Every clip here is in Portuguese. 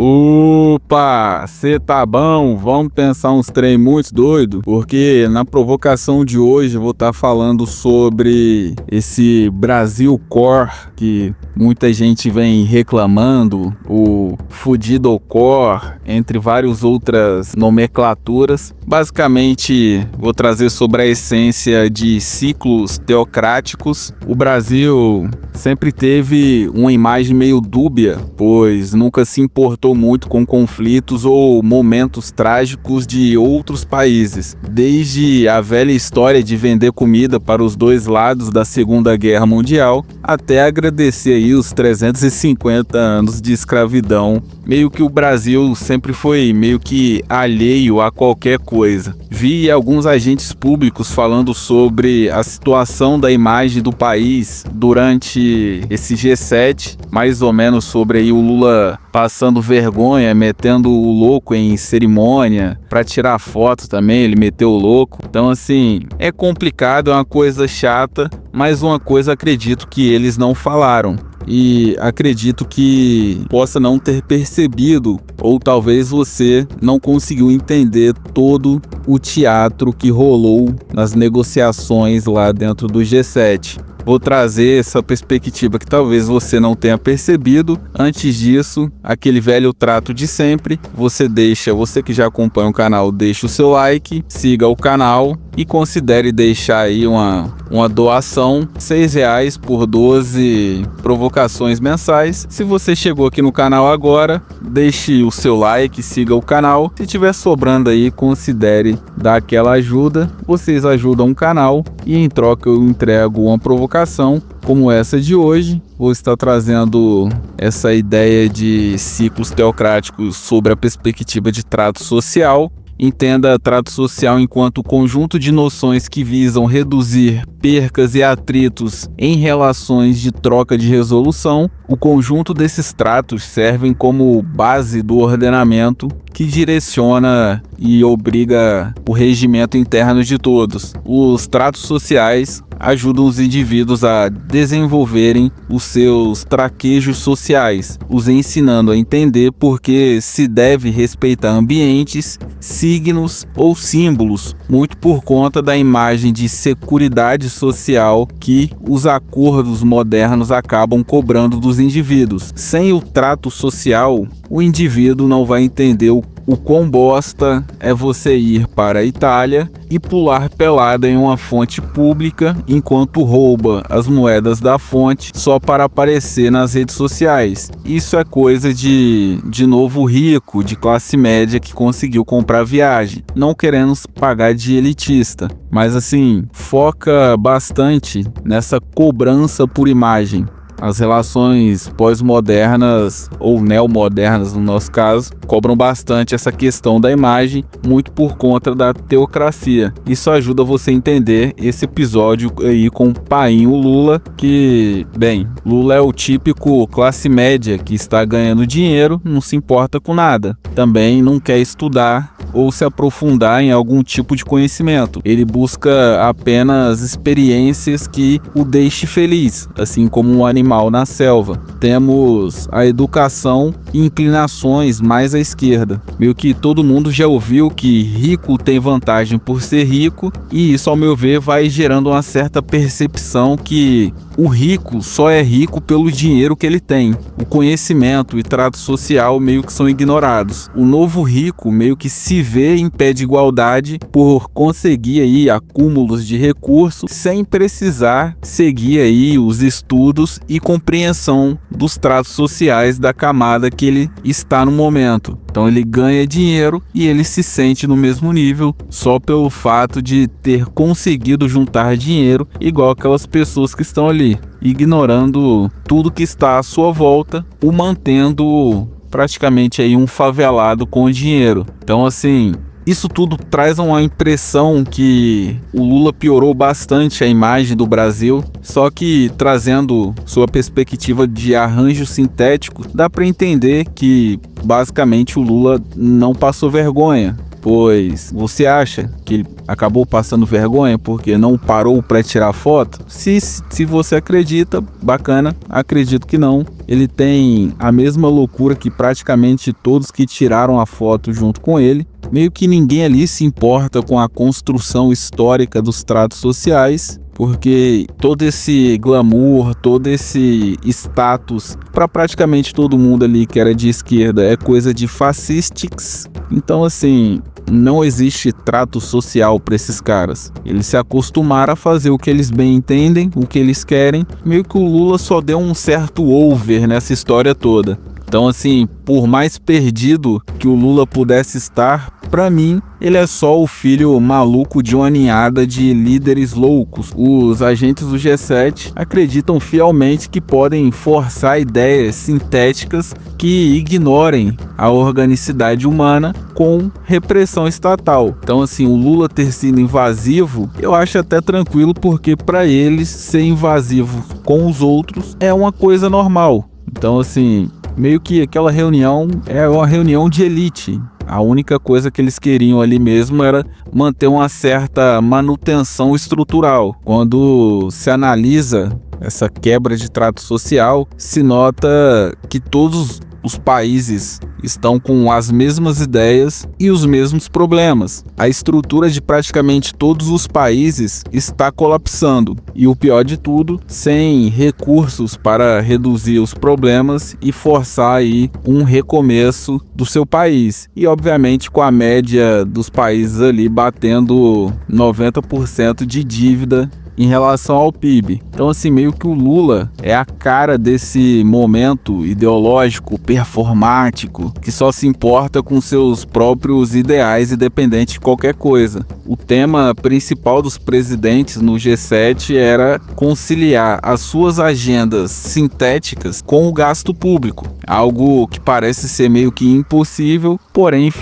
Opa, cê tá bom? Vamos pensar uns trem muito doido? Porque na provocação de hoje eu vou estar falando sobre esse Brasil Core que muita gente vem reclamando, o Fudido Core, entre várias outras nomenclaturas. Basicamente, vou trazer sobre a essência de ciclos teocráticos. O Brasil sempre teve uma imagem meio dúbia, pois nunca se importou muito com conflitos ou momentos trágicos de outros países. Desde a velha história de vender comida para os dois lados da Segunda Guerra Mundial, até agradecer aí os 350 anos de escravidão. Meio que o Brasil sempre foi meio que alheio a qualquer coisa. Vi alguns agentes públicos falando sobre a situação da imagem do país durante esse G7, mais ou menos sobre aí o Lula passando vergonha, metendo o louco em cerimônia, para tirar foto também, ele meteu o louco. Então assim, é complicado, é uma coisa chata, mas uma coisa acredito que eles não falaram. E acredito que possa não ter percebido, ou talvez você não conseguiu entender todo o teatro que rolou nas negociações lá dentro do G7. Vou trazer essa perspectiva que talvez você não tenha percebido. Antes disso, aquele velho trato de sempre. Você que já acompanha o canal, deixa o seu like, siga o canal e considere deixar aí uma doação, R$6 por 12 provocações mensais. Se você chegou aqui no canal agora, deixe o seu like, siga o canal. Se tiver sobrando aí, considere dar aquela ajuda. Vocês ajudam o canal e em troca eu entrego uma provocação como essa de hoje. Vou estar trazendo essa ideia de ciclos teocráticos sobre a perspectiva de trato social. Entenda trato social enquanto conjunto de noções que visam reduzir percas e atritos em relações de troca de resolução. O conjunto desses tratos servem como base do ordenamento que direciona e obriga o regimento interno de todos. Os tratos sociais ajudam os indivíduos a desenvolverem os seus traquejos sociais, os ensinando a entender por que se deve respeitar ambientes, signos ou símbolos, muito por conta da imagem de seguridade social que os acordos modernos acabam cobrando dos indivíduos. Sem o trato social, o indivíduo não vai entender o quão bosta é você ir para a Itália e pular pelada em uma fonte pública enquanto rouba as moedas da fonte só para aparecer nas redes sociais. Isso é coisa de novo rico, de classe média que conseguiu comprar viagem, não querendo pagar de elitista, mas assim, foca bastante nessa cobrança por imagem. As relações pós-modernas ou neomodernas, no nosso caso, cobram bastante essa questão da imagem, muito por conta da teocracia. Isso ajuda você a entender esse episódio aí com o painho Lula, que, bem, Lula é o típico classe média que está ganhando dinheiro, não se importa com nada. Também não quer estudar ou se aprofundar em algum tipo de conhecimento. Ele busca apenas experiências que o deixe feliz, assim como um animal na selva. Temos a educação e inclinações mais à esquerda. Meio que todo mundo já ouviu que rico tem vantagem por ser rico, e isso, ao meu ver, vai gerando uma certa percepção que o rico só é rico pelo dinheiro que ele tem. O conhecimento e trato social meio que são ignorados. O novo rico meio que se vê em pé de igualdade por conseguir aí acúmulos de recursos sem precisar seguir aí os estudos e compreensão dos tratos sociais da camada que ele está no momento. Então ele ganha dinheiro e ele se sente no mesmo nível só pelo fato de ter conseguido juntar dinheiro, igual aquelas pessoas que estão ali, ignorando tudo que está à sua volta, o mantendo praticamente aí um favelado com dinheiro. Então assim, isso tudo traz uma impressão que o Lula piorou bastante a imagem do Brasil, só que trazendo sua perspectiva de arranjo sintético, dá para entender que basicamente o Lula não passou vergonha. Pois você acha que ele acabou passando vergonha porque não parou para tirar foto? Se você acredita, bacana. Acredito que não. Ele tem a mesma loucura que praticamente todos que tiraram a foto junto com ele. Meio que ninguém ali se importa com a construção histórica dos tratos sociais, porque todo esse glamour, todo esse status para praticamente todo mundo ali que era de esquerda é coisa de fascistics. Então assim, não existe trato social para esses caras. Eles se acostumaram a fazer o que eles bem entendem, o que eles querem. Meio que o Lula só deu um certo over nessa história toda. Então assim, por mais perdido que o Lula pudesse estar, pra mim, ele é só o filho maluco de uma ninhada de líderes loucos. Os agentes do G7 acreditam fielmente que podem forçar ideias sintéticas que ignorem a organicidade humana com repressão estatal. Então assim, o Lula ter sido invasivo, eu acho até tranquilo, porque para eles ser invasivo com os outros é uma coisa normal. Então assim, meio que aquela reunião é uma reunião de elite. A única coisa que eles queriam ali mesmo era manter uma certa manutenção estrutural. Quando se analisa essa quebra de trato social, se nota que todos os países estão com as mesmas ideias e os mesmos problemas. A estrutura de praticamente todos os países está colapsando. E o pior de tudo, sem recursos para reduzir os problemas e forçar aí um recomeço do seu país. E obviamente com a média dos países ali batendo 90% de dívida em relação ao PIB. Então assim, meio que o Lula é a cara desse momento ideológico, performático, que só se importa com seus próprios ideais, independente de qualquer coisa. O tema principal dos presidentes no G7 era conciliar as suas agendas sintéticas com o gasto público, algo que parece ser meio que impossível, porém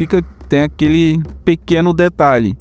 tem aquele pequeno detalhe.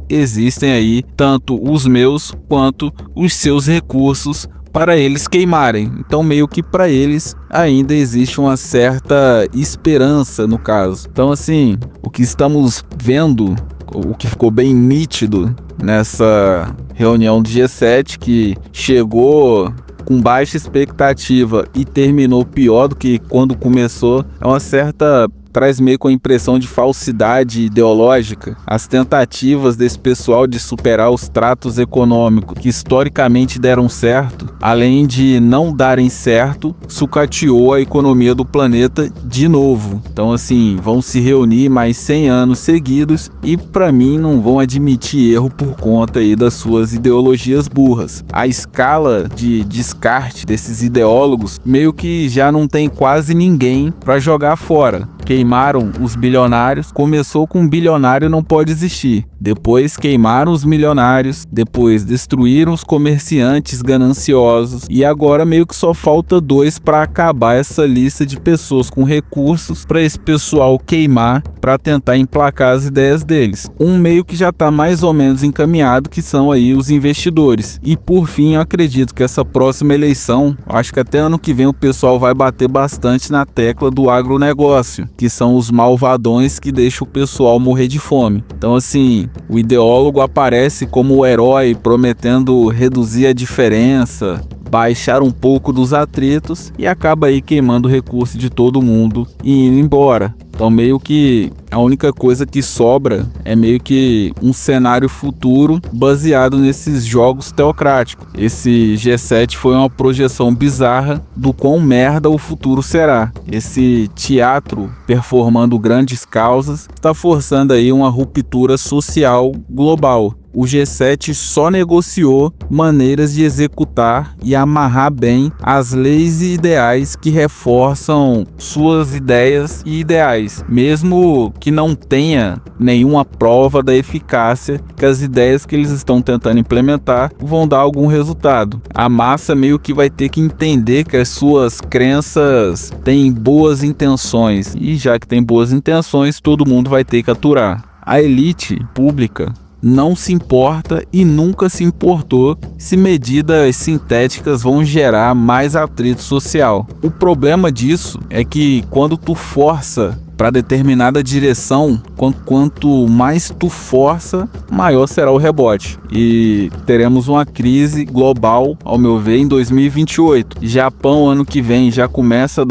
Existem aí tanto os meus quanto os seus recursos para eles queimarem. Então meio que para eles ainda existe uma certa esperança no caso. Então assim, o que estamos vendo, o que ficou bem nítido nessa reunião do G7, que chegou com baixa expectativa e terminou pior do que quando começou, é uma certa... traz meio com a impressão de falsidade ideológica. As tentativas desse pessoal de superar os tratos econômicos que historicamente deram certo, além de não darem certo, sucateou a economia do planeta de novo. Então assim, vão se reunir mais 100 anos seguidos e para mim não vão admitir erro por conta aí das suas ideologias burras. A escala de descarte desses ideólogos meio que já não tem quase ninguém para jogar fora. Queimaram os bilionários, começou com um bilionário não pode existir. Depois queimaram os milionários, depois destruíram os comerciantes gananciosos e agora meio que só falta 2 para acabar essa lista de pessoas com recursos para esse pessoal queimar para tentar emplacar as ideias deles. Um meio que já está mais ou menos encaminhado, que são aí os investidores. E por fim, eu acredito que essa próxima eleição, acho que até ano que vem o pessoal vai bater bastante na tecla do agronegócio, que são os malvadões que deixam o pessoal morrer de fome. Então assim, o ideólogo aparece como o herói prometendo reduzir a diferença, baixar um pouco dos atritos e acaba aí queimando o recurso de todo mundo e indo embora. Então meio que a única coisa que sobra é meio que um cenário futuro baseado nesses jogos teocráticos. Esse G7 foi uma projeção bizarra do quão merda o futuro será. Esse teatro performando grandes causas está forçando aí uma ruptura social global. O G7 só negociou maneiras de executar e amarrar bem as leis e ideais que reforçam suas ideias e ideais, mesmo que não tenha nenhuma prova da eficácia que as ideias que eles estão tentando implementar vão dar algum resultado. A massa meio que vai ter que entender que as suas crenças têm boas intenções, e já que tem boas intenções, todo mundo vai ter que aturar. A elite pública não se importa e nunca se importou se medidas sintéticas vão gerar mais atrito social. O problema disso é que quando tu força para determinada direção, quanto mais tu força, maior será o rebote. E teremos uma crise global, ao meu ver, em 2028. Japão, ano que vem, já começa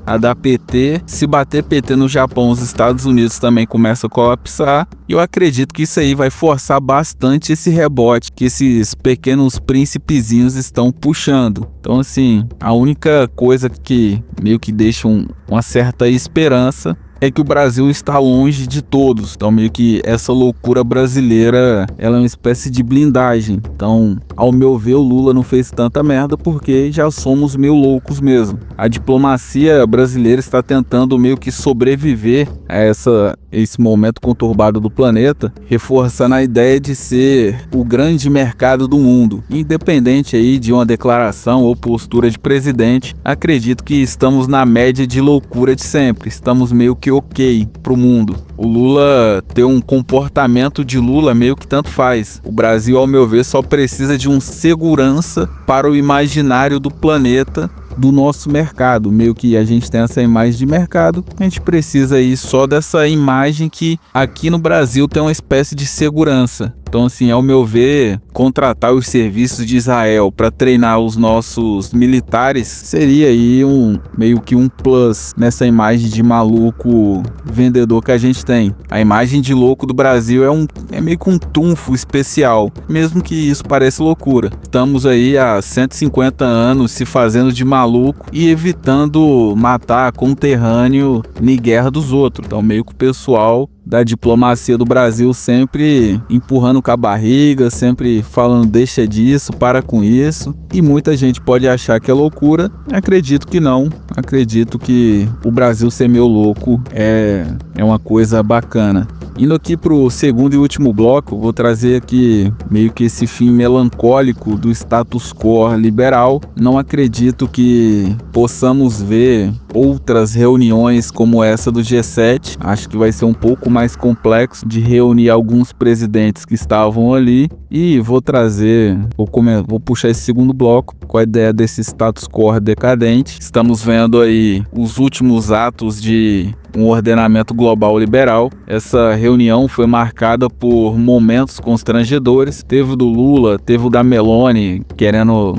a dar PT. Se bater PT no Japão, os Estados Unidos também começam a colapsar. E eu acredito que isso aí vai forçar bastante esse rebote que esses pequenos príncipezinhos estão puxando. Então, assim, a única coisa que meio que deixa uma certa esperança é que o Brasil está longe de todos. Então, meio que essa loucura brasileira, ela é uma espécie de blindagem. Então, ao meu ver, o Lula não fez tanta merda porque já somos meio loucos mesmo. A diplomacia brasileira está tentando meio que sobreviver a esse momento conturbado do planeta, reforçando a ideia de ser o grande mercado do mundo. Independente aí de uma declaração ou postura de presidente, acredito que estamos na média de loucura de sempre. Estamos meio que ok pro mundo. O Lula ter um comportamento de Lula meio que tanto faz. O Brasil, ao meu ver, só precisa de um segurança para o imaginário do planeta, do nosso mercado. Meio que a gente tem essa imagem de mercado, a gente precisa aí só dessa imagem que aqui no Brasil tem uma espécie de segurança. Então, assim, ao meu ver, contratar os serviços de Israel para treinar os nossos militares seria aí meio que um plus nessa imagem de maluco vendedor que a gente tem. A imagem de louco do Brasil é meio que um trunfo especial, mesmo que isso pareça loucura. Estamos aí há 150 anos se fazendo de maluco e evitando matar conterrâneo em guerra dos outros. Então, meio que o pessoal da diplomacia do Brasil sempre empurrando com a barriga, sempre falando deixa disso, para com isso. E muita gente pode achar que é loucura. Acredito que não. Acredito que o Brasil ser meio louco é uma coisa bacana. Indo aqui pro segundo e último bloco, vou trazer aqui meio que esse fim melancólico do status quo liberal. Não acredito que possamos ver outras reuniões como essa do G7. Acho que vai ser um pouco mais complexo de reunir alguns presidentes que estavam ali. E vou puxar esse segundo bloco com a ideia desse status quo decadente. Estamos vendo aí os últimos atos de um ordenamento global liberal. Essa reunião foi marcada por momentos constrangedores. Teve o do Lula, teve o da Meloni querendo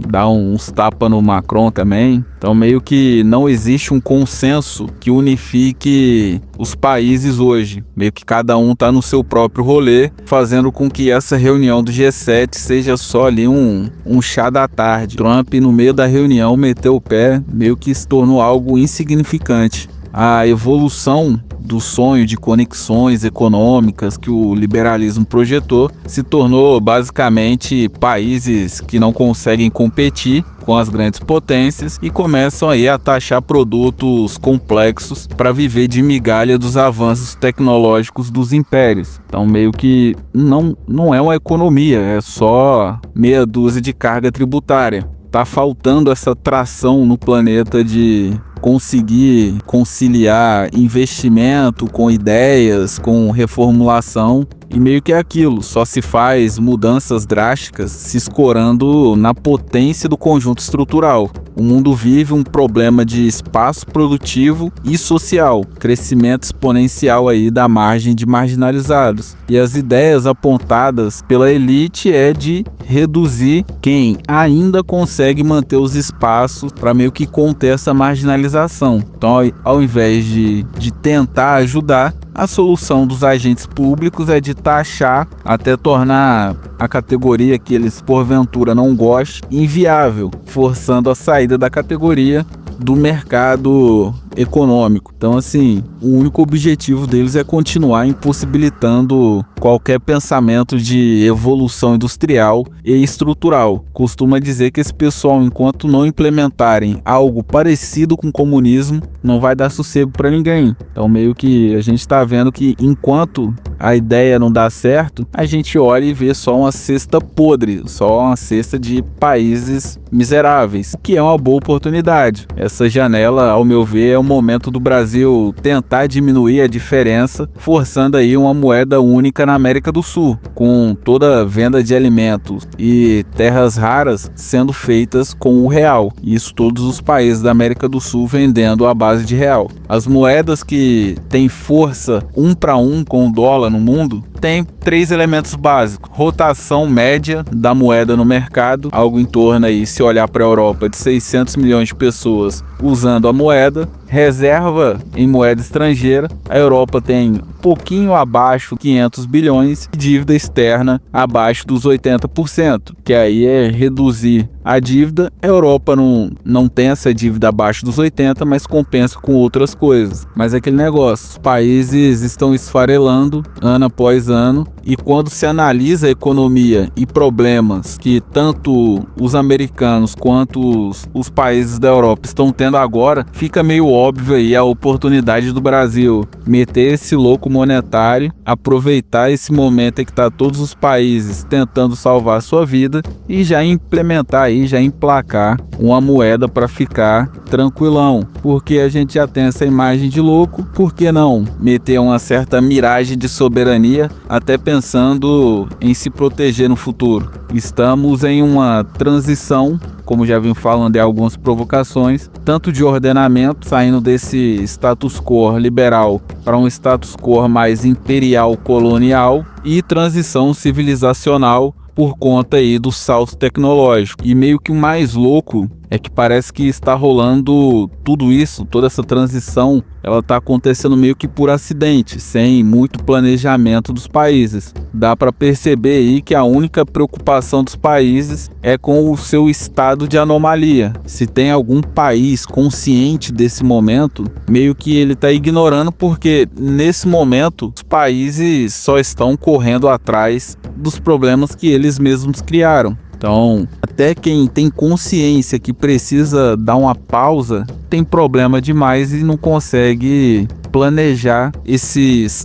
dar uns tapas no Macron também. Então meio que não existe um consenso que unifique os países hoje. Meio que cada um tá no seu próprio rolê, fazendo com que essa reunião do G7 seja só ali um chá da tarde. Trump, no meio da reunião, meteu o pé, meio que se tornou algo insignificante. A evolução do sonho de conexões econômicas que o liberalismo projetou se tornou basicamente países que não conseguem competir com as grandes potências e começam aí a taxar produtos complexos para viver de migalha dos avanços tecnológicos dos impérios. Então meio que não é uma economia, é só meia dúzia de carga tributária. Tá faltando essa tração no planeta de conseguir conciliar investimento com ideias, com reformulação, e meio que é aquilo, só se faz mudanças drásticas se escorando na potência do conjunto estrutural. O mundo vive um problema de espaço produtivo e social, crescimento exponencial aí da margem de marginalizados. E as ideias apontadas pela elite é de reduzir quem ainda consegue manter os espaços para meio que conter essa marginalização. Então, ao invés de tentar ajudar, a solução dos agentes públicos é de taxar até tornar a categoria que eles porventura não gostem inviável, forçando a saída da categoria do mercado econômico. Então, assim, o único objetivo deles é continuar impossibilitando qualquer pensamento de evolução industrial e estrutural. Costuma dizer que esse pessoal, enquanto não implementarem algo parecido com o comunismo, não vai dar sossego para ninguém. Então, meio que a gente está vendo que enquanto a ideia não dá certo, a gente olha e vê só uma cesta podre, só uma cesta de países miseráveis, que é uma boa oportunidade. Essa janela, ao meu ver, é momento do Brasil tentar diminuir a diferença, forçando aí uma moeda única na América do Sul, com toda a venda de alimentos e terras raras sendo feitas com o real. Isso todos os países da América do Sul vendendo à base de real. As moedas que têm força 1 para 1 com o dólar no mundo tem 3 elementos básicos: rotação média da moeda no mercado, algo em torno aí, se olhar para a Europa, de 600 milhões de pessoas usando a moeda, reserva em moeda estrangeira, a Europa tem um pouquinho abaixo de 500 bilhões, e dívida externa abaixo dos 80%, que aí é reduzir a dívida. A Europa não tem essa dívida abaixo dos 80%, mas compensa com outras coisas. Mas é aquele negócio, os países estão esfarelando ano após ano, e quando se analisa a economia e problemas que tanto os americanos quanto os países da Europa estão tendo agora, fica meio óbvio aí a oportunidade do Brasil meter esse louco monetário, aproveitar esse momento em que tá todos os países tentando salvar a sua vida e já implementar aí, já emplacar uma moeda para ficar tranquilão, porque a gente já tem essa imagem de louco. Por que não meter uma certa miragem de soberania, até pensando em se proteger no futuro? Estamos em uma transição, como já vim falando em algumas provocações, tanto de ordenamento, saindo desse status quo liberal para um status quo mais imperial colonial, e transição civilizacional por conta aí do salto tecnológico. E meio que o mais louco é que parece que está rolando tudo isso, toda essa transição, ela está acontecendo meio que por acidente, sem muito planejamento dos países. Dá para perceber aí que a única preocupação dos países é com o seu estado de anomalia. Se tem algum país consciente desse momento, meio que ele está ignorando, porque nesse momento os países só estão correndo atrás dos problemas que eles mesmos criaram. Então, até quem tem consciência que precisa dar uma pausa, tem problema demais e não consegue planejar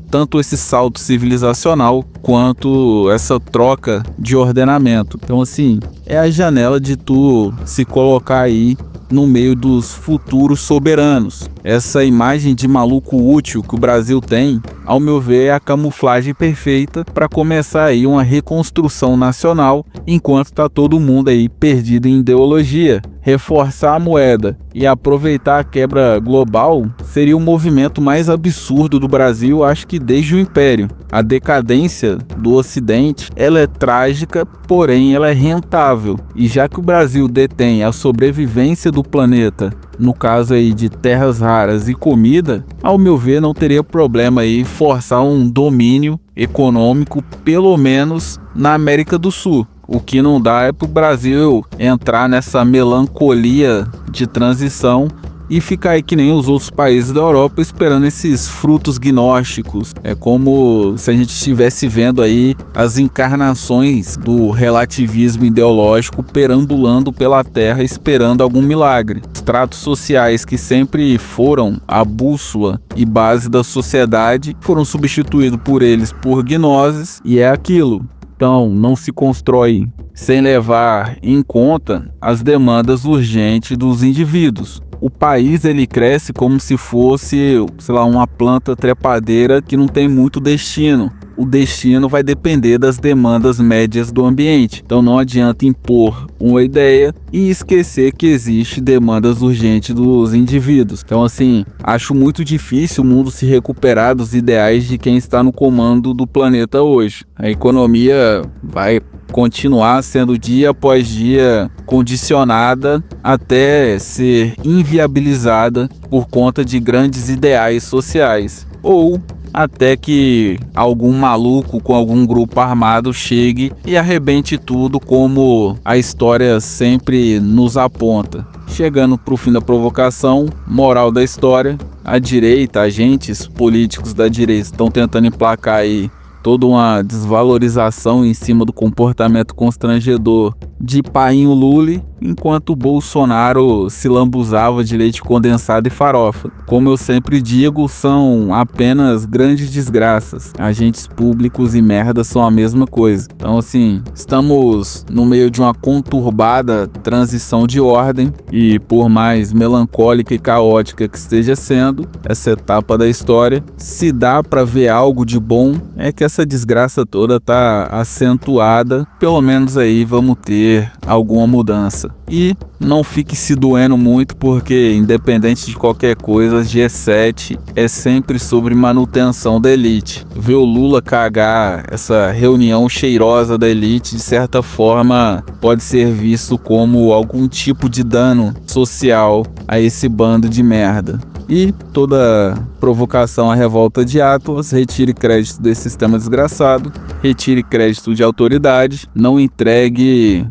tanto esse salto civilizacional quanto essa troca de ordenamento. Então, assim, é a janela de tu se colocar aí no meio dos futuros soberanos. Essa imagem de maluco útil que o Brasil tem, ao meu ver, é a camuflagem perfeita para começar aí uma reconstrução nacional, enquanto está todo mundo aí perdido em ideologia. Reforçar a moeda e aproveitar a quebra global seria o movimento mais absurdo do Brasil, acho que desde o Império. A decadência do Ocidente, ela é trágica, porém ela é rentável. E já que o Brasil detém a sobrevivência do planeta, no caso aí de terras raras e comida, ao meu ver não teria problema aí forçar um domínio econômico, pelo menos na América do Sul. O que não dá é para o Brasil entrar nessa melancolia de transição e ficar aí que nem os outros países da Europa esperando esses frutos gnósticos. É como se a gente estivesse vendo aí as encarnações do relativismo ideológico perambulando pela Terra esperando algum milagre. Os tratos sociais que sempre foram a bússola e base da sociedade foram substituídos por eles por gnoses, e é aquilo. Então, não se constrói sem levar em conta as demandas urgentes dos indivíduos. O país ele cresce como se fosse, sei lá, uma planta trepadeira que não tem muito destino. O destino vai depender das demandas médias do ambiente. Então não adianta impor uma ideia e esquecer que existe demandas urgentes dos indivíduos. Então assim, acho muito difícil o mundo se recuperar dos ideais de quem está no comando do planeta hoje. A economia vai continuar sendo dia após dia condicionada até ser inviabilizada por conta de grandes ideais sociais. Ou até que algum maluco com algum grupo armado chegue e arrebente tudo, como a história sempre nos aponta. Chegando para o fim da provocação, moral da história: a direita, agentes políticos da direita estão tentando emplacar aí toda uma desvalorização em cima do comportamento constrangedor de painho Lully, enquanto o Bolsonaro se lambuzava de leite condensado e farofa. Como eu sempre digo, são apenas grandes desgraças. Agentes públicos e merda são a mesma coisa. Então, assim, estamos no meio de uma conturbada transição de ordem e, por mais melancólica e caótica que esteja sendo essa etapa da história, se dá para ver algo de bom é que essa desgraça toda tá acentuada. Pelo menos aí vamos ter alguma mudança. E não fique se doendo muito, porque independente de qualquer coisa, G7 é sempre sobre manutenção da elite. Ver o Lula cagar essa reunião cheirosa da elite, de certa forma, pode ser visto como algum tipo de dano social a esse bando de merda. E toda provocação à revolta de Atlas, retire crédito desse sistema desgraçado, retire crédito de autoridade, não entregue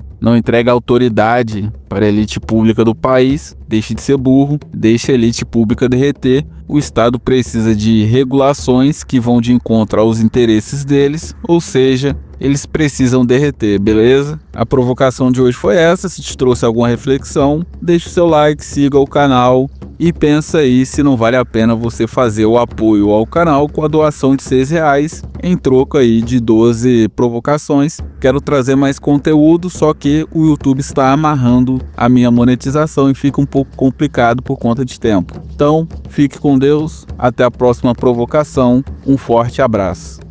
autoridade para a elite pública do país, deixe de ser burro, deixe a elite pública derreter. O Estado precisa de regulações que vão de encontro aos interesses deles, ou seja, eles precisam derreter, beleza? A provocação de hoje foi essa. Se te trouxe alguma reflexão, deixe o seu like, siga o canal e pensa aí se não vale a pena você fazer o apoio ao canal com a doação de R$6 em troco aí de 12 provocações. Quero trazer mais conteúdo, só que o YouTube está amarrando a minha monetização e fica um pouco complicado por conta de tempo. Então, fique com Deus, até a próxima provocação, um forte abraço.